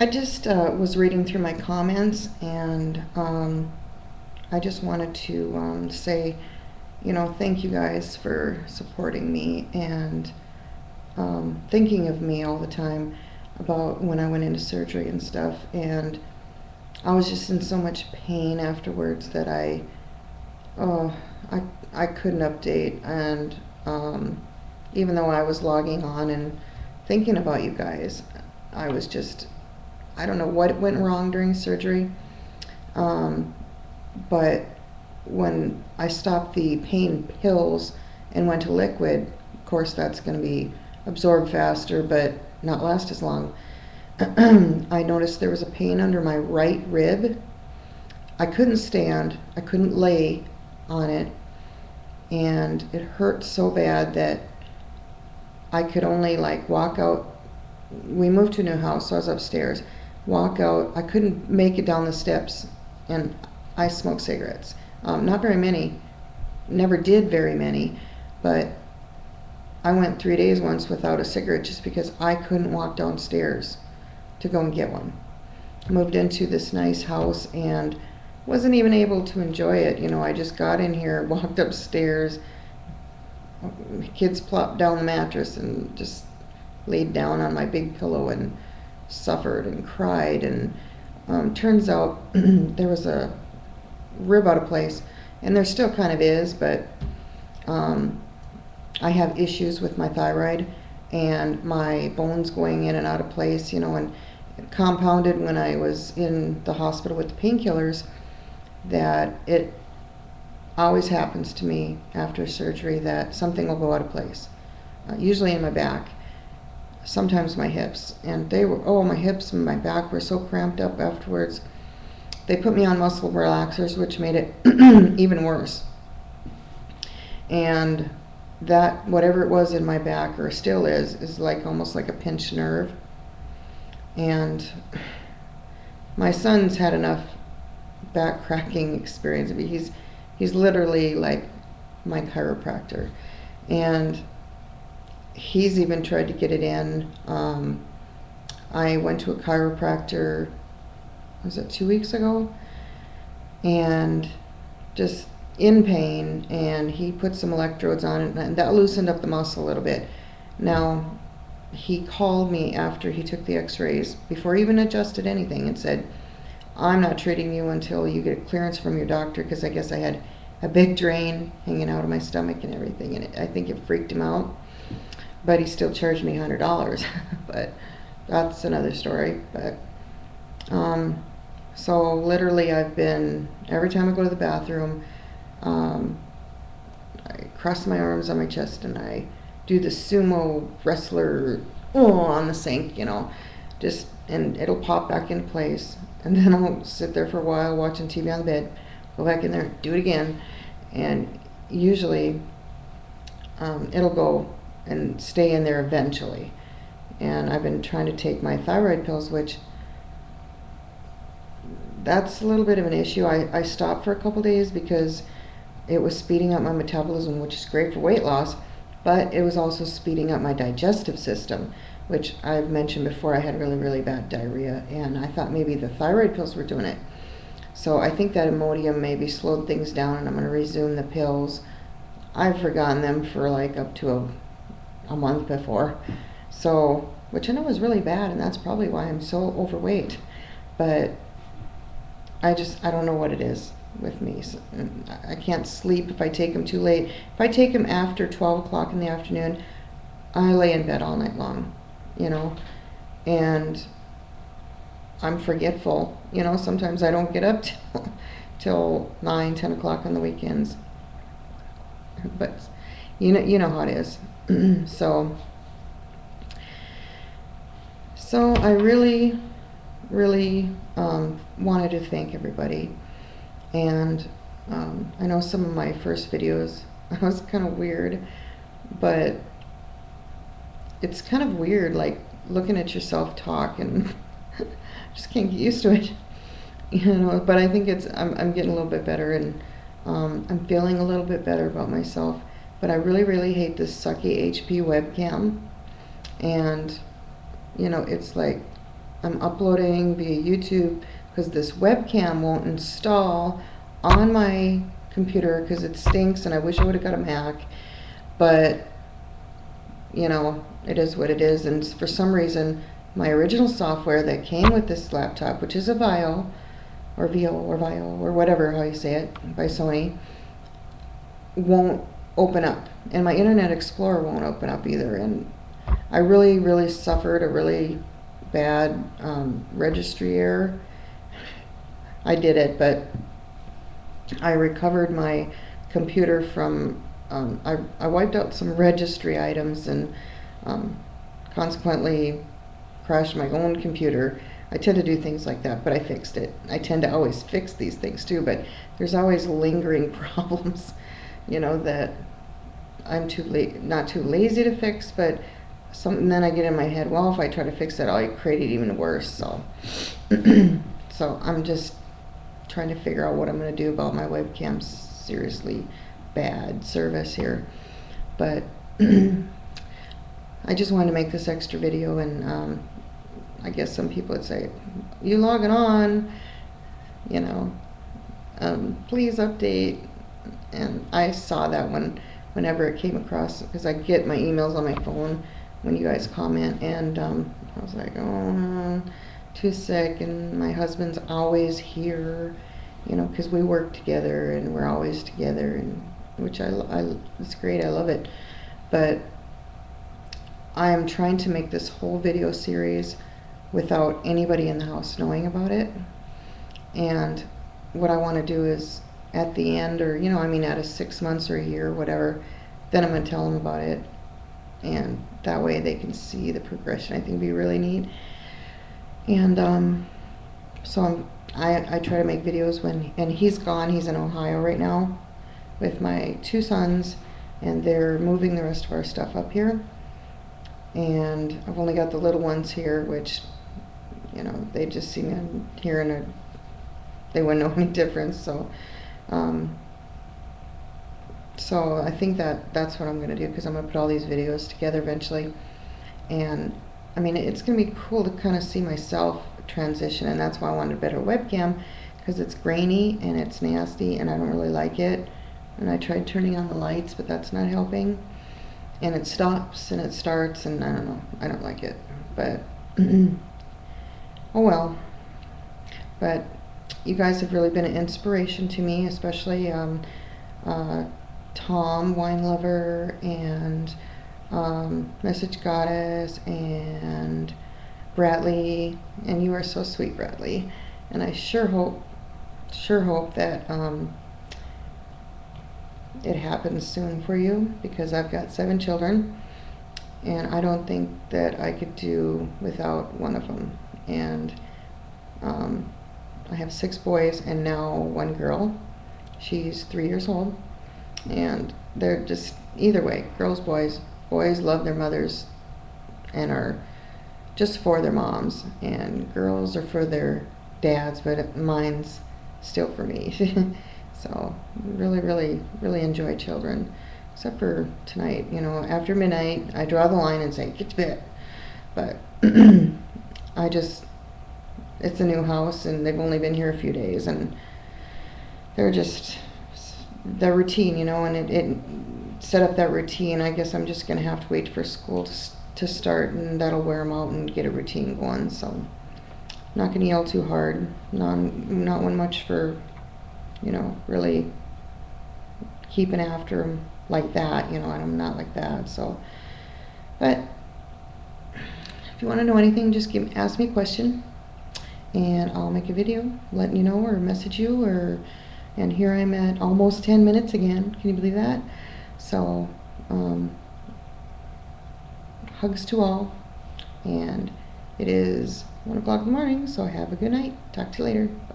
I just was reading through my comments, and I just wanted to say, thank you guys for supporting me and thinking of me all the time about when I went into surgery and stuff. And I was just in so much pain afterwards that oh, I couldn't update. And even though I was logging on and thinking about you guys, I was just, I don't know what went wrong during surgery, but when I stopped the pain pills and went to liquid, of course that's going to be absorbed faster but not last as long. I noticed there was a pain under my right rib. I couldn't stand, I couldn't lay on it, and it hurt so bad that I could only walk out. We moved to a new house, so I was upstairs. Walk out, I couldn't make it down the steps, and I smoke cigarettes. Not very many, never did very many, but I went 3 days once without a cigarette just because I couldn't walk downstairs to go and get one. Moved into this nice house and wasn't even able to enjoy it. I just got in here, walked upstairs, kids plopped down the mattress and just laid down on my big pillow and suffered and cried. And turns out there was a rib out of place, and there still kind of is, but I have issues with my thyroid and my bones going in and out of place, and compounded when I was in the hospital with the painkillers, that it always happens to me after surgery that something will go out of place, usually in my back, sometimes my hips. And my hips and my back were so cramped up afterwards. They put me on muscle relaxers, which made it even worse. And that, whatever it was in my back, or still is almost like a pinched nerve. And my son's had enough back cracking experience. I mean, he's literally like my chiropractor, and he's even tried to get it in. I went to a chiropractor, was it 2 weeks ago, and just in pain, and he put some electrodes on it, and that loosened up the muscle a little bit. Now, he called me after he took the x-rays, before he even adjusted anything, and said, I'm not treating you until you get clearance from your doctor, because I guess I had a big drain hanging out of my stomach and everything, and I think it freaked him out. But he still charged me $100. But that's another story. But so literally I've been, every time I go to the bathroom, I cross my arms on my chest and I do the sumo wrestler on the sink, just, and it'll pop back into place. And then I'll sit there for a while watching TV on the bed, go back in there, do it again, and usually it'll go and stay in there eventually. And I've been trying to take my thyroid pills, which that's a little bit of an issue. I stopped for a couple days because it was speeding up my metabolism, which is great for weight loss, but it was also speeding up my digestive system, which I've mentioned before. I had really, really bad diarrhea, and I thought maybe the thyroid pills were doing it. So I think that Imodium maybe slowed things down, and I'm going to resume the pills. I've forgotten them for up to a month before, so, which I know is really bad, and that's probably why I'm so overweight. But I don't know what it is with me. So I can't sleep if I take them too late. If I take them after 12 o'clock in the afternoon, I lay in bed all night long, and I'm forgetful. Sometimes I don't get up till 9, 10 o'clock on the weekends. But you know how it is. So I really, really wanted to thank everybody. And I know some of my first videos, I was kind of weird, but it's kind of weird, looking at yourself talk, and just can't get used to it, but I think I'm getting a little bit better, and I'm feeling a little bit better about myself. But I really, really hate this sucky HP webcam, and it's I'm uploading via YouTube because this webcam won't install on my computer because it stinks, and I wish I would have got a Mac, but you know, it is what it is. And for some reason, my original software that came with this laptop, which is a Vio or whatever how you say it, by Sony, won't open up, and my Internet Explorer won't open up either. And I really suffered a really bad registry error. I did it, but I recovered my computer from I wiped out some registry items, and consequently crashed my own computer. I tend to do things like that, but I fixed it. I tend to always fix these things too, but there's always lingering problems, you know, that I'm not too lazy to fix, but then I get in my head, well, if I try to fix it, I'll create it even worse. So, so I'm just trying to figure out what I'm going to do about my webcam's seriously bad service here. But I just wanted to make this extra video, and I guess some people would say, you logging on, you know, please update. And I saw that whenever it came across, because I get my emails on my phone when you guys comment, and I was like, oh, too sick, and my husband's always here, you know, because we work together and we're always together, and which it's great, I love it. But I am trying to make this whole video series without anybody in the house knowing about it. And what I want to do is at the end, or you know, I mean out of 6 months or a year or whatever, then I'm going to tell them about it, and that way they can see the progression. I think it'd be really neat. And so I try to make videos and he's gone. He's in Ohio right now with my 2 sons, and they're moving the rest of our stuff up here. And I've only got the little ones here, which, you know, they just see me here and they wouldn't know any difference. So so I think that's what I'm going to do, because I'm going to put all these videos together eventually. And I mean, it's going to be cool to kind of see myself transition, and that's why I wanted a better webcam, because it's grainy and it's nasty and I don't really like it. And I tried turning on the lights, but that's not helping. And it stops and it starts, and I don't know, I don't like it. But oh well. But you guys have really been an inspiration to me, especially Tom, Wine Lover, and Message Goddess, and Bradley. And you are so sweet, Bradley. And I sure hope that it happens soon for you, because I've got 7 children, and I don't think that I could do without one of them. And I have 6 boys and now 1 girl. She's 3 years old, and they're just, either way, girls, boys. Boys love their mothers and are just for their moms, and girls are for their dads, but mine's still for me. So really enjoy children, except for tonight. You know, after midnight, I draw the line and say, get to bed. But it's a new house, and they've only been here a few days, and they're just, their routine, you know, and it set up that routine. I guess I'm just going to have to wait for school to start, and that'll wear them out and get a routine going. So not going to yell too hard, not one much for, you know, really keeping after them like that, you know, and I'm not like that. So, but if you want to know anything, just ask me a question, and I'll make a video letting you know, or message you, and here I'm at almost 10 minutes again. Can you believe that? So, hugs to all, and it is 1 o'clock in the morning, so have a good night. Talk to you later. Bye.